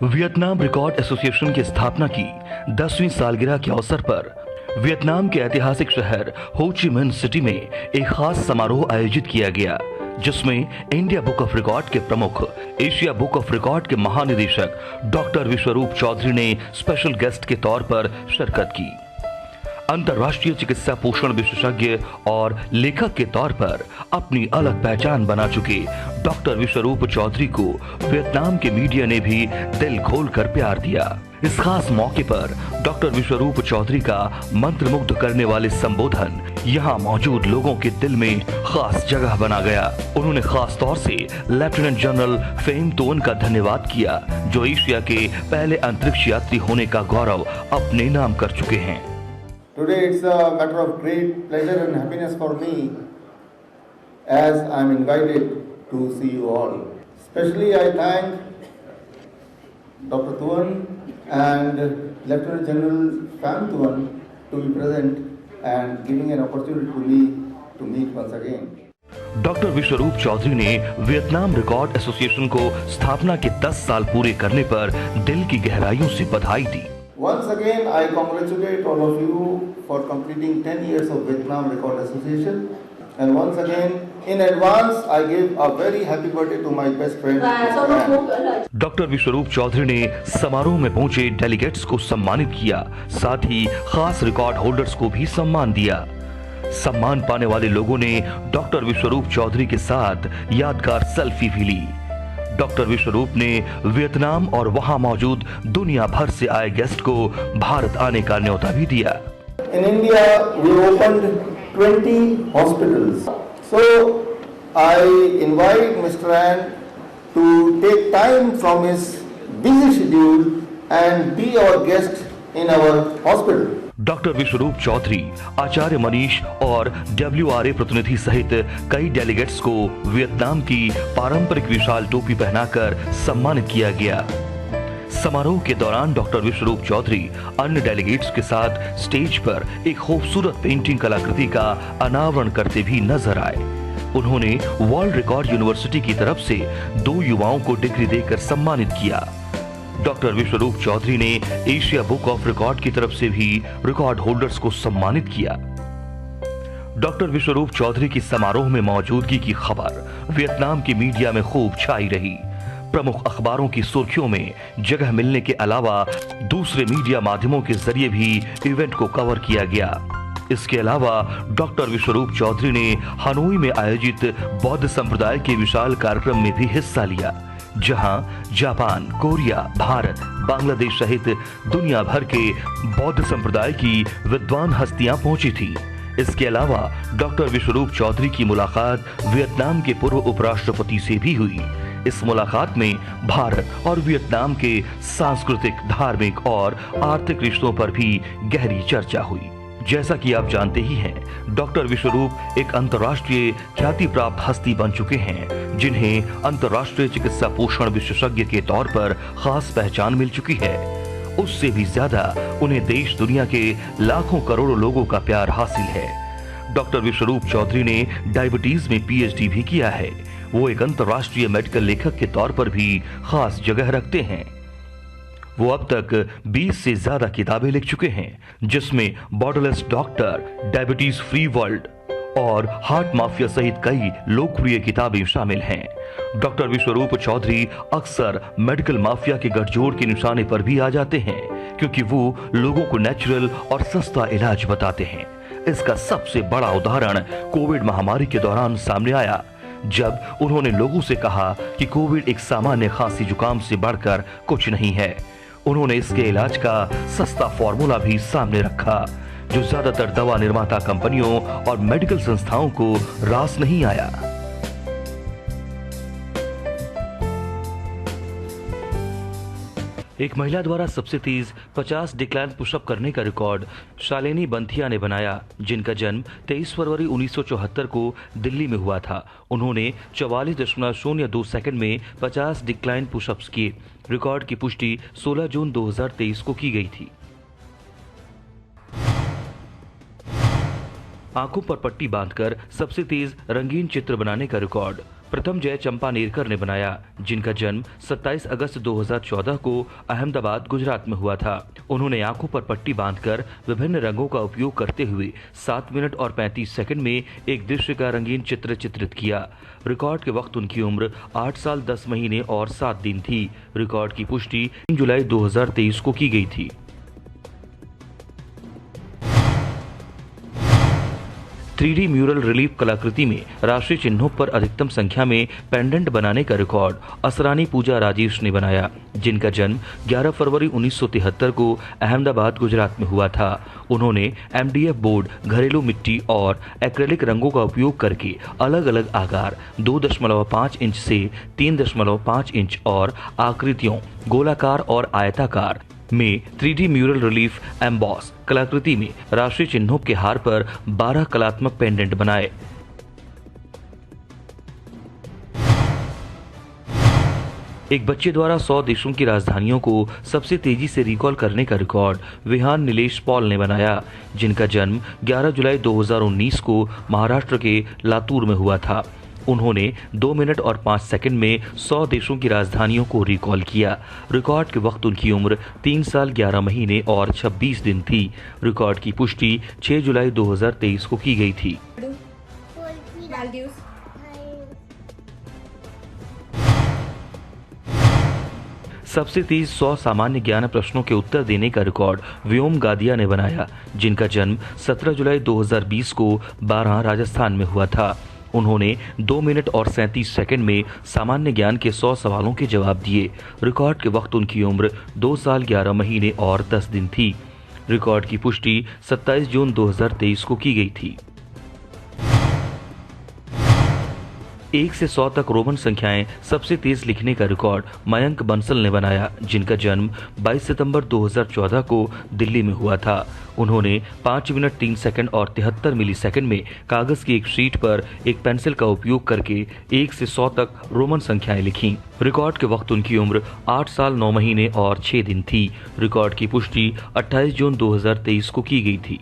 Vietnam record association की स्थापना की 10वीं सालगिरह के अवसर पर वियतनाम के ऐतिहासिक शहर हो ची मिन्ह सिटी में एक खास समारोह आयोजित किया गया, जिसमें इंडिया बुक ऑफ रिकॉर्ड के प्रमुख, एशिया बुक ऑफ रिकॉर्ड के महानिदेशक डॉक्टर विश्वरूप चौधरी ने स्पेशल गेस्ट के तौर पर शिरकत की। अंतर्राष्ट्रीय चिकित्सा पोषण विशेषज्ञ और लेखक के तौर पर अपनी अलग पहचान बना चुके डॉक्टर विश्वरूप चौधरी को वियतनाम के मीडिया ने भी दिल खोलकर प्यार दिया। इस खास मौके पर डॉक्टर विश्वरूप चौधरी का मंत्रमुग्ध करने वाले संबोधन यहाँ मौजूद लोगों के दिल में खास जगह बना गया। उन्होंने खास तौर से लेफ्टिनेंट जनरल फेम तोन का धन्यवाद किया, जो एशिया के पहले अंतरिक्ष यात्री होने का गौरव अपने नाम कर चुके हैं। Today it's a matter of great pleasure and happiness for me as I am invited to see you all. Especially I thank Dr. Tuan and Lieutenant General Pham Tuan to be present and giving an opportunity to me to meet once again. Doctor Vishwaroop Chaudhary ने Vietnam record association को स्थापना के 10 साल पूरे करने पर दिल की गहराइयों से बधाई दी। Once again, I congratulate all of you for completing 10 years of Vietnam Record Association. And once again, in advance, I give a very happy birthday to my best friend. Doctor Vishwaroop Chaudhary ने समारोह में पहुंचे डेलीगेट्स को सम्मानित किया, साथ ही खास record holders को भी सम्मान दिया। सम्मान पाने वाले लोगों ने डॉक्टर विश्वरूप चौधरी के साथ यादगार सेल्फी भी ली। डॉक्टर विश्वरूप ने वियतनाम और वहां मौजूद दुनिया भर से आए गेस्ट को भारत आने का न्योता भी दिया। In India, we opened 20 hospitals. So I invite Mr. An to take time from his busy schedule and be our guest in our hospital. Doctor Vishwaroop Chaudhary, Acharya Manish और WRA प्रतिनिधि सहित कई डेलीगेट्स को वियतनाम की पारंपरिक विशाल टोपी पहनाकर सम्मानित किया गया। समारोह के दौरान डॉक्टर विश्वरूप चौधरी अन्य डेलीगेट्स के साथ स्टेज पर एक खूबसूरत पेंटिंग कलाकृति का अनावरण करते भी नजर आए। उन्होंने वर्ल्ड रिकॉर्ड यूनिवर्सिटी की तरफ से 2 युवाओं को डिग्री देकर सम्मानित किया। डॉक्टर विश्वरूप चौधरी ने एशिया बुक ऑफ रिकॉर्ड की तरफ से भी रिकॉर्ड होल्डर्स को सम्मानित किया। डॉक्टर विश्वरूप चौधरी की समारोह में मौजूदगी की खबर वियतनाम की मीडिया में खूब छाई रही। प्रमुख अखबारों की सुर्खियों में जगह मिलने के अलावा दूसरे मीडिया माध्यमों के जरिए भी इवेंट को कवर किया गया। इसके अलावा डॉक्टर विश्वरूप चौधरी ने हनोई में आयोजित बौद्ध संप्रदाय के विशाल कार्यक्रम में भी हिस्सा लिया, जहां जापान, कोरिया, भारत, बांग्लादेश सहित दुनिया भर के बौद्ध संप्रदाय की विद्वान हस्तियां पहुंची थी। इसके अलावा डॉक्टर विश्वरूप चौधरी की मुलाकात वियतनाम के पूर्व उपराष्ट्रपति से भी हुई। इस मुलाकात में भारत और वियतनाम के सांस्कृतिक, धार्मिक और आर्थिक रिश्तों पर भी गहरी चर्चा हुई। जैसा कि आप जानते ही हैं, डॉक्टर विश्वरूप एक अंतर्राष्ट्रीय ख्याति प्राप्त हस्ती बन चुके हैं, जिन्हें अंतर्राष्ट्रीय चिकित्सा पोषण विशेषज्ञ के तौर पर खास पहचान मिल चुकी है। उससे भी ज्यादा उन्हें देश दुनिया के लाखों करोड़ों लोगों का प्यार हासिल है। डॉक्टर विश्वरूप चौधरी ने डायबिटीज में PhD भी किया है। वो एक अंतर्राष्ट्रीय मेडिकल लेखक के तौर पर भी खास जगह रखते हैं। वो अब तक 20 से ज्यादा किताबें लिख चुके हैं, जिसमें borderless doctor, diabetes free world और हार्ट माफिया सहित कई लोकप्रिय किताबें शामिल हैं। डॉक्टर विश्वरूप चौधरी अक्सर मेडिकल माफिया के गठजोड़ के निशाने पर भी आ जाते हैं, क्योंकि वो लोगों को नेचुरल और सस्ता इलाज बताते हैं। इसका सबसे बड़ा उदाहरण कोविड महामारी के दौरान सामने आया, जब उन्होंने लोगों से कहा कि कोविड एक सामान्य खांसी जुकाम से बढ़कर कुछ नहीं है। उन्होंने इसके इलाज का सस्ता फॉर्मूला भी सामने रखा, जो ज्यादातर दवा निर्माता कंपनियों और मेडिकल संस्थाओं को रास नहीं आया। एक महिला द्वारा सबसे तेज 50 डिक्लाइन पुशअप करने का रिकॉर्ड शालिनी बंथिया ने बनाया, जिनका जन्म 23 फरवरी 1974 को दिल्ली में हुआ था। उन्होंने 44.02 सेकंड में 50 डिक्लाइन पुशअप्स किए। रिकॉर्ड की पुष्टि 16 जून 2023 को की गई थी। आंखों पर पट्टी बांधकर सबसे तेज रंगीन चित्र बनाने का रिकॉर्ड प्रथम जय चंपानेरकर ने बनाया, जिनका जन्म 27 अगस्त 2014 को अहमदाबाद, गुजरात में हुआ था। उन्होंने आंखों पर पट्टी बांधकर विभिन्न रंगों का उपयोग करते हुए 7 मिनट और 35 सेकंड में एक दृश्य का रंगीन चित्र चित्रित किया। रिकॉर्ड के वक्त उनकी उम्र 8 साल 10 महीने और 7 दिन थी। रिकॉर्ड की पुष्टि 3 जुलाई 2023 को की गई थी। 3D म्यूरल रिलीफ कलाकृति में राष्ट्रीय चिन्हों पर अधिकतम संख्या में पेंडेंट बनाने का रिकॉर्ड असरानी पूजा राजेश ने बनाया, जिनका जन्म 11 फरवरी 1973 को अहमदाबाद, गुजरात में हुआ था। उन्होंने MDF बोर्ड, घरेलू मिट्टी और एक्रेलिक रंगों का उपयोग करके अलग अलग आकार 2.5 इंच से 3.5 इंच और आकृतियों गोलाकार और आयताकार में 3D म्यूरल रिलीफ एम्बॉस कलाकृति में राष्ट्रीय चिन्हों के हार पर 12 कलात्मक पेंडेंट बनाए। एक बच्चे द्वारा 100 देशों की राजधानियों को सबसे तेजी से रिकॉल करने का रिकॉर्ड विहान नीलेश पॉल ने बनाया, जिनका जन्म 11 जुलाई 2019 को महाराष्ट्र के लातूर में हुआ था। उन्होंने 2 मिनट और 5 सेकंड में 100 देशों की राजधानियों को रिकॉल किया। रिकॉर्ड के वक्त उनकी उम्र 3 साल 11 महीने और 26 दिन थी। रिकॉर्ड की पुष्टि 6 जुलाई 2023 को की गई थी। सबसे तेज 100 सामान्य ज्ञान प्रश्नों के उत्तर देने का रिकॉर्ड व्योम गादिया ने बनाया, जिनका जन्म 17 जुलाई 2020 को 12 राजस्थान में हुआ था। उन्होंने 2 मिनट और 37 सेकंड में सामान्य ज्ञान के 100 सवालों के जवाब दिए। रिकॉर्ड के वक्त उनकी उम्र 2 साल 11 महीने और 10 दिन थी। रिकॉर्ड की पुष्टि 27 जून 2023 को की गई थी। 1 से 100 तक रोमन संख्याएं सबसे तेज लिखने का रिकॉर्ड मयंक बंसल ने बनाया, जिनका जन्म 22 सितंबर 2014 को दिल्ली में हुआ था। उन्होंने 5 मिनट 3 सेकंड और 73 मिलीसेकंड में कागज की एक शीट पर एक पेंसिल का उपयोग करके 1 से 100 तक रोमन संख्याएं लिखीं। रिकॉर्ड के वक्त उनकी उम्र 8 साल 9 महीने और 6 दिन थी। रिकॉर्ड की पुष्टि 28 जून 2023 को की गई थी।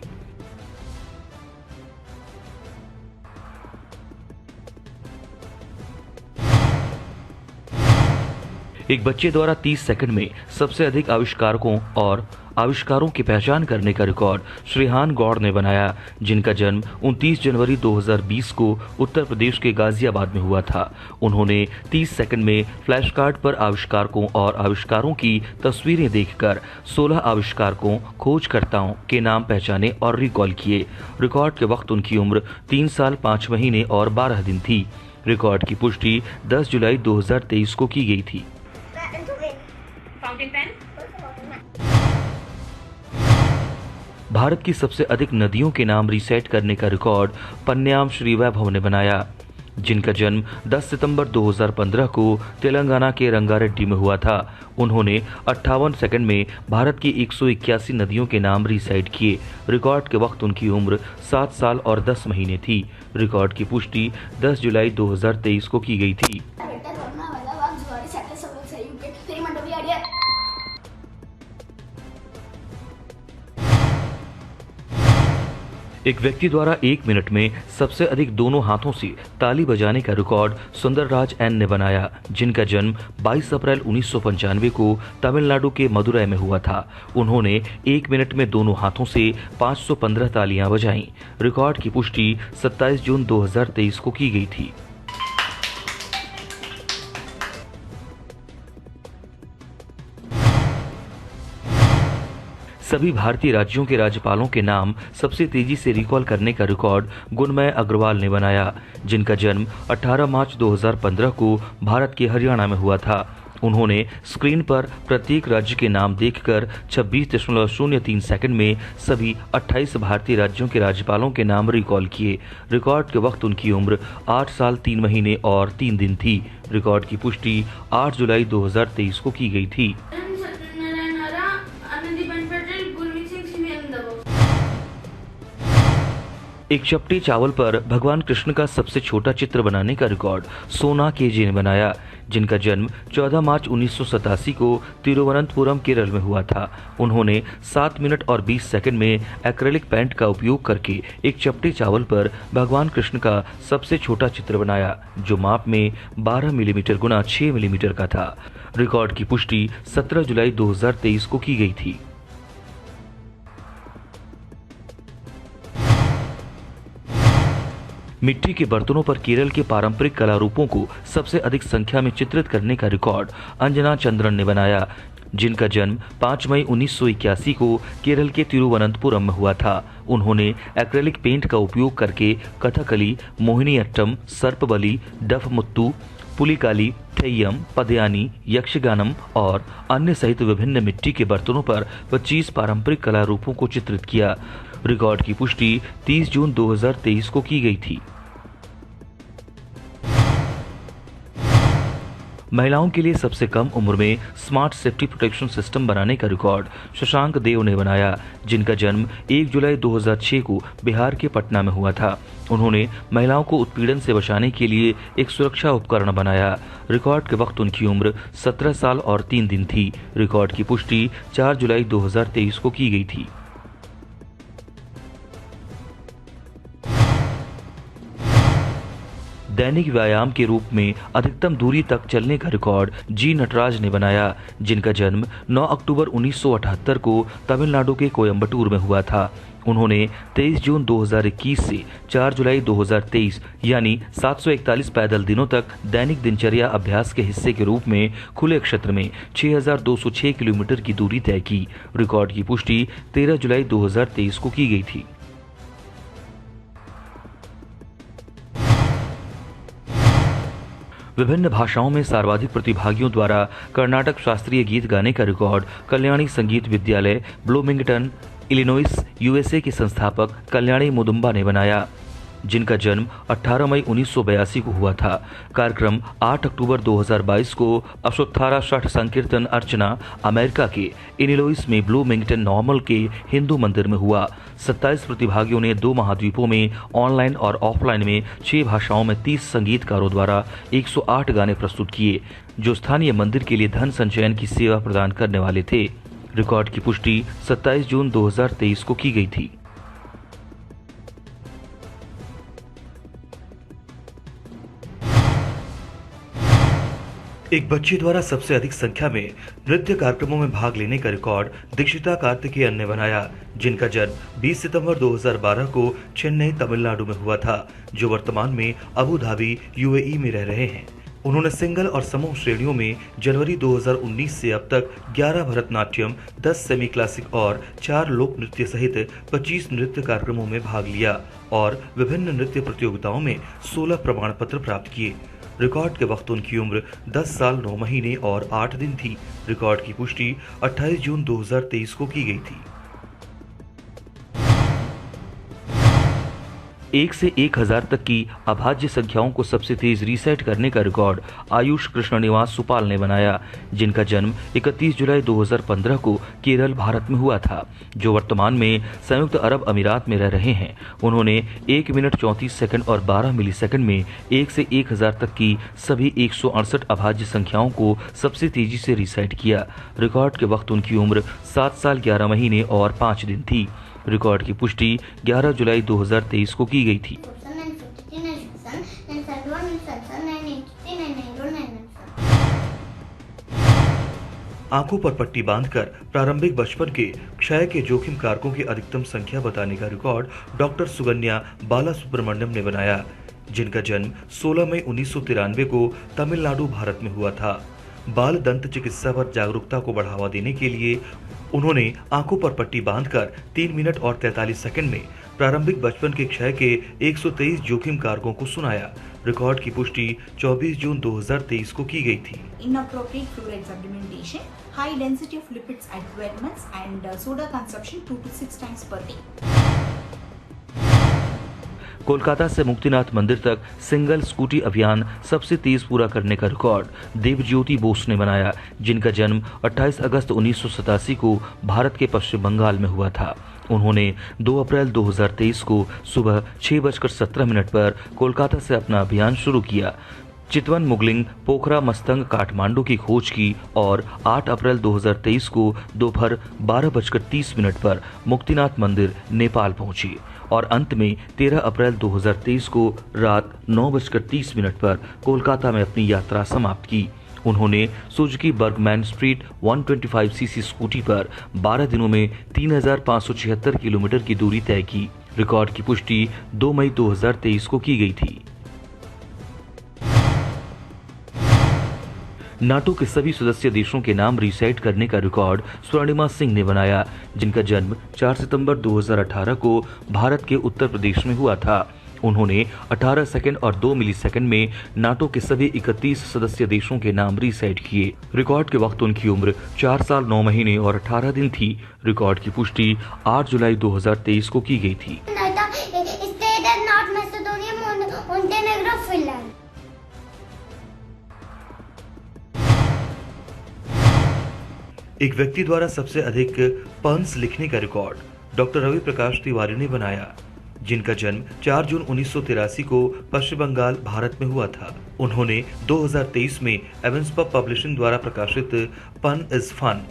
एक बच्चे द्वारा 30 सेकंड में सबसे अधिक आविष्कारकों और आविष्कारों की पहचान करने का रिकॉर्ड श्रीहान गौड़ ने बनाया, जिनका जन्म 29 जनवरी 2020 को उत्तर प्रदेश के गाजियाबाद में हुआ था। उन्होंने 30 सेकंड में फ्लैश कार्ड पर आविष्कारकों और आविष्कारों की तस्वीरें देखकर 16 आविष्कारकों खोजकर्ताओं के नाम पहचाने और रिकॉल किए। रिकॉर्ड के वक्त उनकी उम्र 3 साल 5 महीने और 12 दिन थी। रिकॉर्ड की पुष्टि 10 जुलाई 2023 को की गई थी। भारत की सबसे अधिक नदियों के नाम रीसेट करने का रिकॉर्ड पन्न्याम श्री वैभव ने बनाया, जिनका जन्म 10 सितंबर 2015 को तेलंगाना के रंगारेड्डी में हुआ था। उन्होंने 58 सेकंड में भारत की 181 नदियों के नाम रीसेट किए। रिकॉर्ड के वक्त उनकी उम्र 7 साल और 10 महीने थी। रिकॉर्ड की पुष्टि 10 जुलाई 2023 को की गई थी। एक व्यक्ति द्वारा 1 मिनट में सबसे अधिक दोनों हाथों से ताली बजाने का रिकॉर्ड सुंदरराज एन ने बनाया, जिनका जन्म 22 अप्रैल 1995 को तमिलनाडु के मदुरै में हुआ था। उन्होंने 1 मिनट में दोनों हाथों से 515 तालियां बजाईं। रिकॉर्ड की पुष्टि 27 जून 2023 को की गई थी। सभी भारतीय राज्यों के राज्यपालों के नाम सबसे तेजी से रिकॉल करने का रिकॉर्ड गुणमय अग्रवाल ने बनाया, जिनका जन्म 18 मार्च 2015 को भारत के हरियाणा में हुआ था। उन्होंने स्क्रीन पर प्रत्येक राज्य के नाम देखकर 26.03 सेकंड में सभी 28 भारतीय राज्यों के राज्यपालों के नाम रिकॉल किए। रिकॉर्ड के वक्त उनकी उम्र 8 साल 3 महीने और 3 दिन थी। रिकॉर्ड की पुष्टि 8 जुलाई 2023 को की गई थी। एक चपटे चावल पर भगवान कृष्ण का सबसे छोटा चित्र बनाने का रिकॉर्ड सोना केजे ने बनाया, जिनका जन्म 14 मार्च 1987 को तिरुवनंतपुरम केरल में हुआ था। उन्होंने 7 मिनट और 20 सेकंड में एक्रेलिक पेंट का उपयोग करके एक चपटे चावल पर भगवान कृष्ण का सबसे छोटा चित्र बनाया, जो माप में 12 मिलीमीटर गुना 6 मिलीमीटर का था। रिकॉर्ड की पुष्टि 17 जुलाई 2023 को की गई थी। मिट्टी के बर्तनों पर केरल के पारंपरिक कला रूपों को सबसे अधिक संख्या में चित्रित करने का रिकॉर्ड अंजना चंद्रन ने बनाया, जिनका जन्म 5 मई 1981 को केरल के तिरुवनंतपुरम में हुआ था। उन्होंने एक्रेलिक पेंट का उपयोग करके कथकली, मोहिनीअट्टम, सर्पबली, डफमुत्तू, पुलिकाली, थेय्यम, पदयानी, यक्षगानम और अन्य सहित विभिन्न मिट्टी के बर्तनों पर 25 पारंपरिक कला रूपों को चित्रित किया। रिकॉर्ड की पुष्टि 30 जून 2023 को की गई थी। महिलाओं के लिए सबसे कम उम्र में स्मार्ट सेफ्टी प्रोटेक्शन सिस्टम बनाने का रिकॉर्ड शशांक देव ने बनाया, जिनका जन्म 1 जुलाई 2006 को बिहार के पटना में हुआ था। उन्होंने महिलाओं को उत्पीड़न से बचाने के लिए एक सुरक्षा उपकरण बनाया। रिकॉर्ड के वक्त उनकी उम्र 17 साल और 3 दिन थी। रिकॉर्ड की पुष्टि 4 जुलाई 2023 को की गई थी। दैनिक व्यायाम के रूप में अधिकतम दूरी तक चलने का रिकॉर्ड जी नटराज ने बनाया, जिनका जन्म 9 अक्टूबर 1978 को तमिलनाडु के कोयम्बटूर में हुआ था। उन्होंने 23 जून 2021 से 4 जुलाई 2023 यानी 741 पैदल दिनों तक दैनिक दिनचर्या अभ्यास के हिस्से के रूप में खुले क्षेत्र में 6206 किलोमीटर की दूरी तय की। रिकॉर्ड की पुष्टि 13 जुलाई 2023 को की गई थी। विभिन्न भाषाओं में सर्वाधिक प्रतिभागियों द्वारा कर्नाटक शास्त्रीय गीत गाने का रिकॉर्ड कल्याणी संगीत विद्यालय ब्लूमिंगटन, इलिनॉइस, यूएसए के संस्थापक कल्याणी मुदुम्बा ने बनाया, जिनका जन्म 18 मई 1982 को हुआ था। कार्यक्रम 8 अक्टूबर 2022 को अश्वत्थारा छठ संकीर्तन अर्चना अमेरिका के इलिनॉइस में ब्लूमिंगटन नॉर्मल के हिंदू मंदिर में हुआ। 27 प्रतिभागियों ने 2 महाद्वीपों में ऑनलाइन और ऑफलाइन में 6 भाषाओं में 30 संगीतकारों द्वारा 108 गाने प्रस्तुत किए, जो स्थानीय मंदिर के लिए धन संचयन की सेवा प्रदान करने वाले थे। रिकॉर्ड की पुष्टि 27 जून 2023 को की गई थी। एक बच्चे द्वारा सबसे अधिक संख्या में नृत्य कार्यक्रमों में भाग लेने का रिकॉर्ड दीक्षिता कार्तिकेयन ने बनाया, जिनका जन्म 20 सितंबर 2012 को चेन्नई, तमिलनाडु में हुआ था, जो वर्तमान में अबू धाबी, यूएई में रह रहे हैं। उन्होंने सिंगल और समूह श्रेणियों में जनवरी 2019 से अब तक 11 भरतनाट्यम, 10 सेमी क्लासिक और 4 लोक नृत्य सहित 25 नृत्य कार्यक्रमों में भाग लिया और विभिन्न नृत्य प्रतियोगिताओं में 16 प्रमाण पत्र प्राप्त किए। रिकॉर्ड के वक्त उनकी उम्र 10 साल 9 महीने और 8 दिन थी। रिकॉर्ड की पुष्टि 28 जून 2023 को की गई थी। 1 से 1000 तक की अभाज्य संख्याओं को सबसे तेज रीसेट करने का रिकॉर्ड आयुष कृष्णनिवास सुपाल ने बनाया, जिनका जन्म 31 जुलाई 2015 को केरल, भारत में हुआ था, जो वर्तमान में संयुक्त अरब अमीरात में रह रहे हैं। उन्होंने 1 मिनट 34 सेकंड और 12 मिलीसेकंड में 1 से 1000 तक की सभी 168 अभाज्य संख्याओं को सबसे तेजी से रीसेट किया। रिकॉर्ड के वक्त उनकी उम्र 7 साल 11 महीने और 5 दिन थी। रिकॉर्ड की पुष्टि 11 जुलाई 2023 को की गई थी। आंखों पर पट्टी बांधकर प्रारंभिक बचपन के क्षय के जोखिम कारकों की अधिकतम संख्या बताने का रिकॉर्ड डॉक्टर सुगन्या बालासुब्रमण्यम ने बनाया, जिनका जन्म 16 मई 1993 को तमिलनाडु, भारत में हुआ था। बाल दंत चिकित्सा पर जागरूकता को बढ़ावा देने के लिए उन्होंने आंखों पर पट्टी बांधकर 3 मिनट और 43 सेकंड में प्रारंभिक बचपन के क्षय के 123 जोखिम कारकों को सुनाया। रिकॉर्ड की पुष्टि 24 जून 2023 को की गई थी। Inappropriate fluoride supplementation, high density of lipids at 12 months and soda consumption 2 to 6 times per day. Kolkata से मुक्तिनाथ मंदिर तक सिंगल स्कूटी अभियान सबसे तेज पूरा करने का रिकॉर्ड देवज्योति बोस ने बनाया, जिनका जन्म 28 अगस्त 1987 को भारत के पश्चिम बंगाल में हुआ था। उन्होंने 2 अप्रैल 2023 को सुबह 6:17 पर कोलकाता से अपना अभियान शुरू किया। चितवन, मुगलिंग, पोखरा, मस्तंग, काठमांडू की खोज की और 8 अप्रैल 2023 को दोपहर 12:30 पर मुक्तिनाथ मंदिर, नेपाल पहुंची और अंत में 13 अप्रैल 2023 को रात 9:30 पर कोलकाता में अपनी यात्रा समाप्त की। उन्होंने Suzuki Burgman street 125cc scooty पर 12 दिनों में 3576 किलोमीटर की दूरी तय की। रिकॉर्ड की पुष्टि 2 मई 2023 को की गई थी। नाटो के सभी सदस्य देशों के नाम रीसेट करने का रिकॉर्ड स्वर्णिमा सिंह ने बनाया, जिनका जन्म 4 सितंबर 2018 को भारत के उत्तर प्रदेश में हुआ था। उन्होंने 18 सेकंड और 2 मिलीसेकंड में नाटो के सभी 31 सदस्य देशों के नाम रीसेट किए। रिकॉर्ड के वक्त उनकी उम्र 4 साल 9 महीने और 18 दिन थी। रिकॉर्ड की पुष्टि 8 जुलाई 2023 को की गई थी। एक व्यक्ति द्वारा सबसे अधिक पन्स लिखने का रिकॉर्ड डॉक्टर रवि प्रकाश तिवारी ने बनाया, जिनका जन्म 4 जून 1983 को पश्चिम बंगाल, भारत में हुआ था। उन्होंने 2023 में एवंस पब्लिशिंग द्वारा प्रकाशित पन इज फन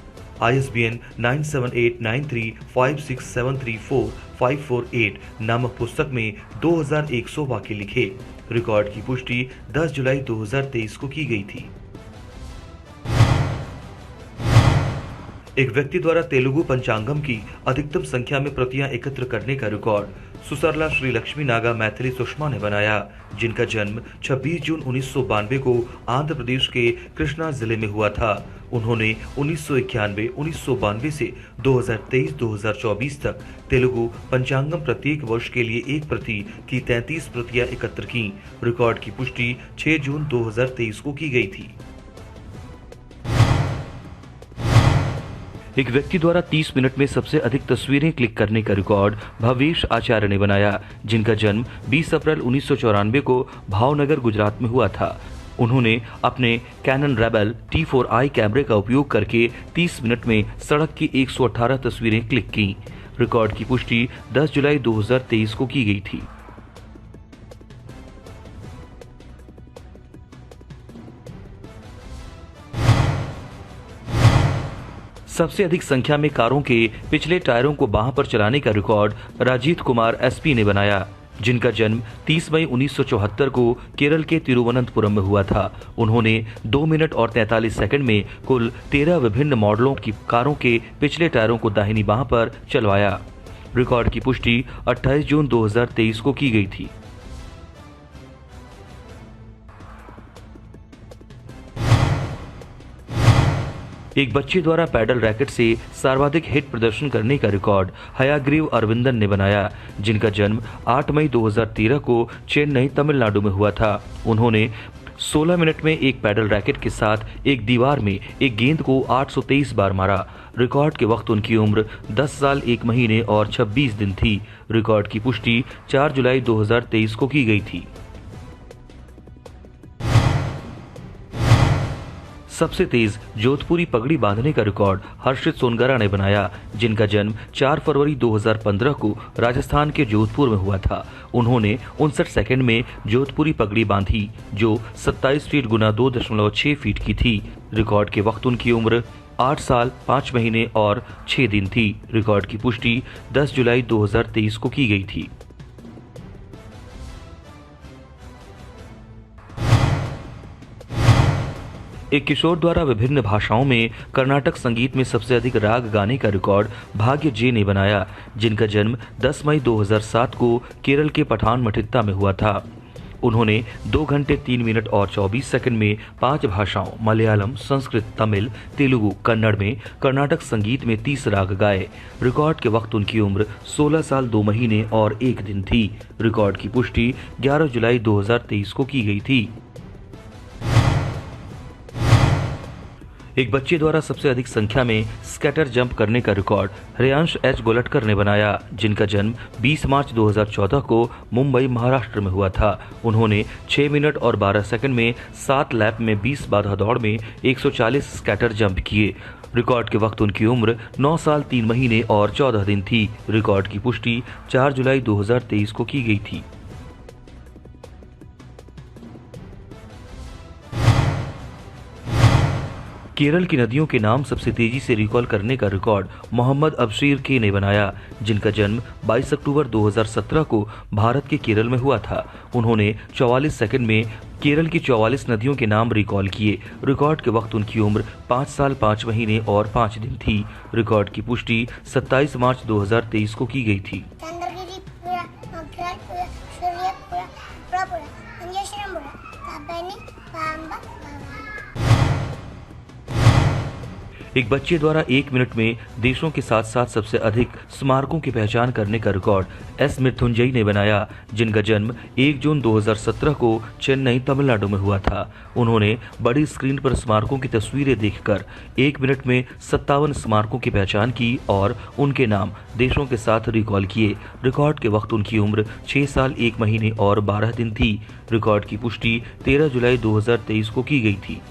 ISBN 9789356734 नामक पुस्तक में 2100 वाक्य लिखे। रिकॉर्ड की पुष्टि 10 जुलाई 2023 को की गई थी। एक व्यक्ति द्वारा तेलुगु पंचांगम की अधिकतम संख्या में प्रतियां एकत्र करने का रिकॉर्ड सुसरला श्री लक्ष्मी नागा मैथिली सुषमा ने बनाया, जिनका जन्म 26 जून 1992 को आंध्र प्रदेश के कृष्णा जिले में हुआ था। उन्होंने 1991, 1992 से 2023-2024 तक तेलुगु पंचांगम प्रत्येक वर्ष के लिए एक प्रति की 33 प्रतियां एकत्र की। रिकॉर्ड की पुष्टि 6 जून 2023 को की गई थी। एक व्यक्ति द्वारा 30 मिनट में सबसे अधिक तस्वीरें क्लिक करने का रिकॉर्ड भवेश आचार्य ने बनाया, जिनका जन्म 20 अप्रैल 1994 को भावनगर, गुजरात में हुआ था। उन्होंने अपने कैनन रेबेल T4i कैमरे का उपयोग करके 30 मिनट में सड़क की 118 तस्वीरें क्लिक की। रिकॉर्ड की पुष्टि 10 जुलाई 2023 को की गई थी। सबसे अधिक संख्या में कारों के पिछले टायरों को बांह पर चलाने का रिकॉर्ड राजीत कुमार SP ने बनाया, जिनका जन्म 30 मई 1974 को केरल के तिरुवनंतपुरम में हुआ था। उन्होंने 2 मिनट और 43 सेकंड में कुल 13 विभिन्न मॉडलों की कारों के पिछले टायरों को दाहिनी बांह पर चलवाया। रिकॉर्ड की पुष्टि 28 जून 2023 को की गई थी। एक बच्चे द्वारा पैडल रैकेट से सर्वाधिक हिट प्रदर्शन करने का रिकॉर्ड हयाग्रीव अरविंदन ने बनाया, जिनका जन्म 8 मई 2013 को चेन्नई, तमिलनाडु में हुआ था। उन्होंने 16 मिनट में एक पैडल रैकेट के साथ एक दीवार में एक गेंद को 823 बार मारा। रिकॉर्ड के वक्त उनकी उम्र 10 साल 1 महीने और 26 दिन थी। रिकॉर्ड की पुष्टि 4 जुलाई 2023 को की गई थी। सबसे तेज जोधपुरी पगड़ी बांधने का रिकॉर्ड हर्षित सोनगरा ने बनाया, जिनका जन्म 4 फरवरी 2015 को राजस्थान के जोधपुर में हुआ था। उन्होंने 59 सेकंड में जोधपुरी पगड़ी बांधी, जो 27 फीट गुना 2.6 फीट की थी। रिकॉर्ड के वक्त उनकी उम्र 8 साल 5 महीने और 6 दिन थी। रिकॉर्ड की पुष्टि 10 जुलाई 2023 को की गई थी। एक किशोर द्वारा विभिन्न भाषाओं में कर्नाटक संगीत में सबसे अधिक राग गाने का रिकॉर्ड भाग्य जे ने बनाया, जिनका जन्म 10 मई 2007 को केरल के पठानमथिट्टा में हुआ था। उन्होंने 2 घंटे 3 मिनट और 24 सेकंड में 5 भाषाओं मलयालम, संस्कृत, तमिल, तेलुगु, कन्नड़ में कर्नाटक संगीत में 30 राग गाए। रिकॉर्ड के वक्त उनकी उम्र 16 साल 2 महीने और 1 दिन थी। रिकॉर्ड की पुष्टि 11 जुलाई 2023 को की गई थी। एक बच्चे द्वारा सबसे अधिक संख्या में स्कैटर जंप करने का रिकॉर्ड श्रेयांश एच गोलटकर ने बनाया, जिनका जन्म 20 मार्च 2014 को मुंबई, महाराष्ट्र में हुआ था। उन्होंने 6 मिनट और 12 सेकंड में 7 लैप में 20 बाधा दौड़ में 140 स्कैटर जंप किए। रिकॉर्ड के वक्त उनकी उम्र 9 साल 3 महीने और 14 दिन थी। रिकॉर्ड की पुष्टि 4 जुलाई 2023 को की गई थी। केरल की नदियों के नाम सबसे तेजी से रिकॉल करने का रिकॉर्ड मोहम्मद अबशीर के ने बनाया, जिनका जन्म 22 अक्टूबर 2017 को भारत के केरल में हुआ था। उन्होंने 44 सेकंड में केरल की 44 नदियों के नाम रिकॉल किए। रिकॉर्ड के वक्त उनकी उम्र 5 साल 5 महीने और 5 दिन थी। रिकॉर्ड की पुष्टि 27 मार्च 2023 को की गई थी। चंद्रगिरीपुरा, अग्रहारपुरा, सूर्यपुरा, पुरापुरा, मंजेश्वरमपुरा, काबैनी, पांबा, एक बच्चे द्वारा 1 मिनट में देशों के साथ साथ सबसे अधिक स्मारकों की पहचान करने का रिकॉर्ड एस मृत्युंजयी ने बनाया, जिनका जन्म 1 जून 2017 को चेन्नई, तमिलनाडु में हुआ था। उन्होंने बड़ी स्क्रीन पर स्मारकों की तस्वीरें देखकर 1 मिनट में 57 स्मारकों की पहचान की और उनके नाम देशों के साथ रिकॉल किए। रिकॉर्ड के वक्त उनकी उम्र 6 साल 1 महीने और 12 दिन थी। रिकॉर्ड की पुष्टि 13 जुलाई 2023 को की गई थी।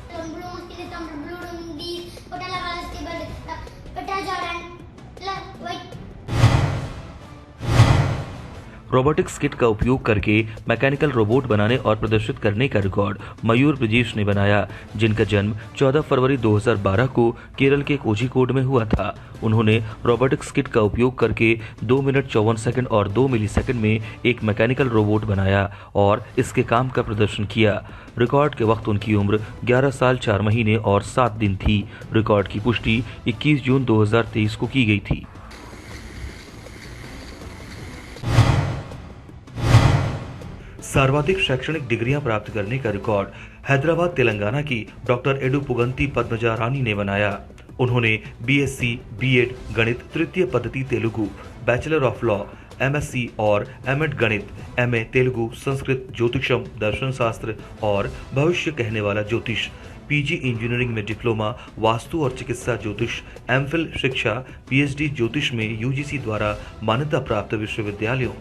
रोबोटिक्स किट का उपयोग करके मैकेनिकल रोबोट बनाने और प्रदर्शित करने का रिकॉर्ड मयूर ब्रजेश ने बनाया, जिनका जन्म 14 फरवरी 2012 को केरल के कोझिकोड में हुआ था। उन्होंने रोबोटिक्स किट का उपयोग करके 2 मिनट 54 सेकंड और 2 मिलीसेकंड में एक मैकेनिकल रोबोट बनाया और इसके काम का प्रदर्शन किया। रिकॉर्ड के वक्त उनकी उम्र 11 साल 4 महीने और 7 दिन थी। रिकॉर्ड की पुष्टि 21 जून 2023 को की गई थी। सर्वाधिक शैक्षणिक डिग्रियां प्राप्त करने का रिकॉर्ड हैदराबाद, तेलंगाना की डॉक्टर एडुपुगंती पद्मजा रानी ने बनाया। उन्होंने बीएससी, बीएड गणित, तृतीय पद्धति Telugu, bachelor of law, MSc और एमएड गणित, एमए तेलुगु, संस्कृत, ज्योतिषम, दर्शन शास्त्र और भविष्य कहने वाला ज्योतिष, पीजी इंजीनियरिंग में डिप्लोमा, वास्तु और चिकित्सा ज्योतिष, एमफिल शिक्षा, पीएचडी ज्योतिष में यूजीसी द्वारा मान्यता प्राप्त विश्वविद्यालयों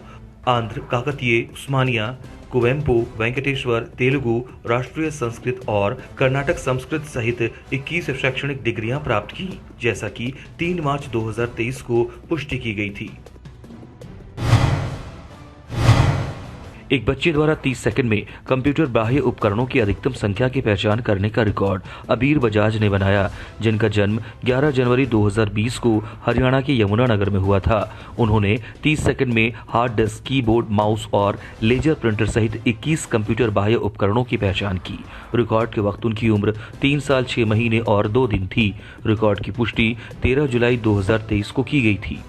आंध्र, काकतीय, उस्मानिया, कुवेम्पु, वेंकटेश्वर, तेलुगु, राष्ट्रीय संस्कृत और कर्नाटक संस्कृत सहित 21 शैक्षणिक डिग्रियां प्राप्त की, जैसा कि 3 मार्च 2023 को पुष्टि की गई थी। एक बच्चे द्वारा 30 सेकंड में कंप्यूटर बाह्य उपकरणों की अधिकतम संख्या की पहचान करने का रिकॉर्ड अबीर बजाज ने बनाया, जिनका जन्म 11 जनवरी 2020 को हरियाणा के यमुनानगर में हुआ था। उन्होंने 30 सेकंड में हार्ड डिस्क, कीबोर्ड, माउस और लेजर प्रिंटर सहित 21 कंप्यूटर बाह्य उपकरणों की पहचान की। रिकॉर्ड के वक्त उनकी उम्र 3 साल 6 महीने और 2 दिन थी। रिकॉर्ड की पुष्टि 13 जुलाई 2023 को की गई थी।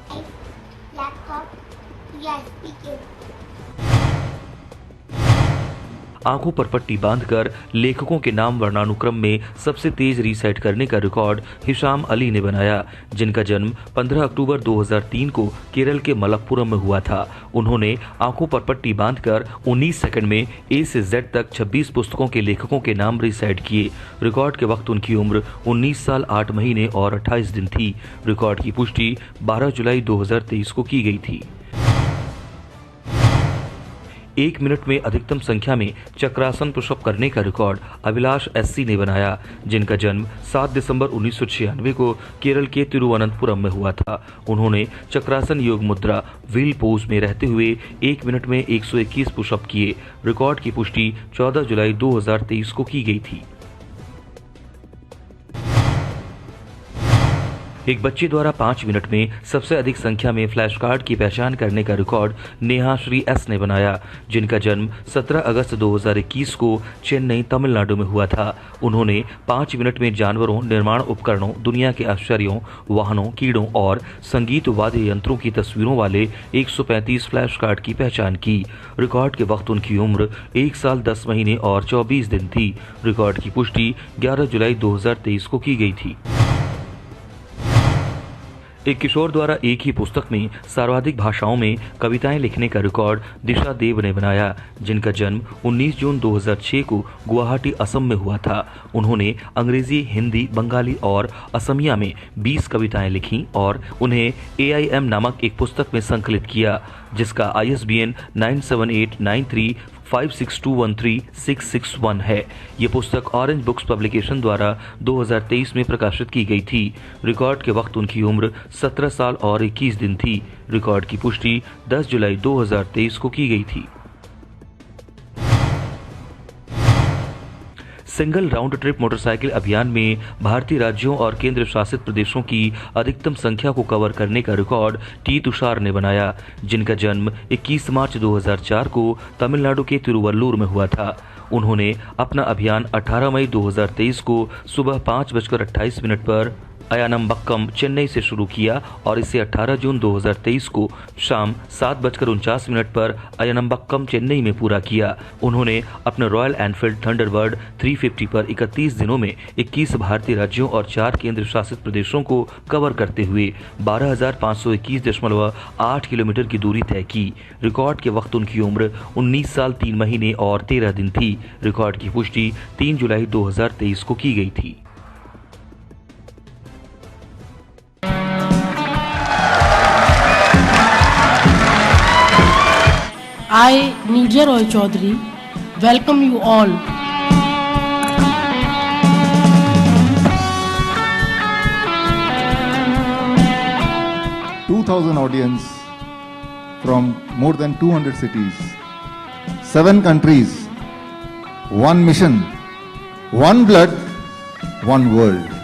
आंखों पर पट्टी बांधकर लेखकों के नाम वर्णानुक्रम में सबसे तेज रीसेट करने का रिकॉर्ड हिशाम अली ने बनाया, जिनका जन्म 15 अक्टूबर 2003 को केरल के मलप्पुरम में हुआ था। उन्होंने आंखों पर पट्टी बांधकर 19 सेकंड में ए से जेड तक 26 पुस्तकों के लेखकों के नाम रीसेट किए। रिकॉर्ड के वक्त उनकी उम्र 19 साल 8 महीने और 28 दिन थी। रिकॉर्ड की पुष्टि 12 जुलाई 2023 को की गई थी। 1 मिनट में अधिकतम संख्या में चक्रासन पुशअप करने का रिकॉर्ड अभिलाष एससी ने बनाया, जिनका जन्म 7 दिसंबर 1996 को केरल के तिरुवनंतपुरम में हुआ था। उन्होंने चक्रासन योग मुद्रा व्हील पोज में रहते हुए 1 मिनट में 121 पुशअप किए। रिकॉर्ड की पुष्टि 14 जुलाई 2023 को की गई थी। एक बच्चे द्वारा 5 मिनट में सबसे अधिक संख्या में फ्लैश कार्ड की पहचान करने का रिकॉर्ड नेहा श्री एस ने बनाया, जिनका जन्म 17 अगस्त 2021 को चेन्नई, तमिलनाडु में हुआ था। उन्होंने 5 मिनट में जानवरों, निर्माण उपकरणों, दुनिया के आश्चर्यों, वाहनों, कीड़ों और संगीत वाद्य यंत्रों की तस्वीरों वाले 135 फ्लैश कार्ड की पहचान की। रिकॉर्ड के वक्त उनकी उम्र 1 साल 10 महीने और 24 दिन थी। रिकॉर्ड की पुष्टि 11 जुलाई 2023 को की गई थी। एक किशोर द्वारा एक ही पुस्तक में सर्वाधिक भाषाओं में कविताएं लिखने का रिकॉर्ड दिशा देव ने बनाया, जिनका जन्म 19 जून 2006 को गुवाहाटी, असम में हुआ था। उन्होंने अंग्रेजी, हिंदी, बंगाली और असमिया में 20 कविताएं लिखीं और उन्हें AIM नामक एक पुस्तक में संकलित किया, जिसका ISBN 978935621361 है। ये पुस्तक ऑरेंज बुक्स पब्लिकेशन द्वारा 2023 में प्रकाशित की गई थी। रिकॉर्ड के वक्त उनकी उम्र 17 साल और 21 दिन थी। रिकॉर्ड की पुष्टि 10 जुलाई 2023 को की गई थी। सिंगल राउंड ट्रिप मोटरसाइकिल अभियान में भारतीय राज्यों और केंद्र शासित प्रदेशों की अधिकतम संख्या को कवर करने का रिकॉर्ड टी तुषार ने बनाया, जिनका जन्म 21 मार्च 2004 को तमिलनाडु के तिरुवल्लुर में हुआ था। उन्होंने अपना अभियान 18 मई 2023 को सुबह 5:28 पर अयनम्बक्कम, चेन्नई से शुरू किया और इसे 18 जून 2023 को शाम 7:49 पर अयनम्बक्कम, चेन्नई में पूरा किया। उन्होंने अपने रॉयल एनफील्ड थंडरबर्ड 350 पर 31 दिनों में 21 भारतीय राज्यों और 4 केंद्र शासित प्रदेशों को कवर करते हुए 12,521.8 किलोमीटर की दूरी तय की। रिकॉर्ड के वक्त उनकी उम्र 19 साल 3 महीने और 13 दिन थी। रिकॉर्ड की पुष्टि 3 जुलाई 2023 को की गई थी। I, Nilja Roy Chaudhary, welcome you all. audience from more than 200 cities, 7 countries, 1 mission, 1 blood, 1 world.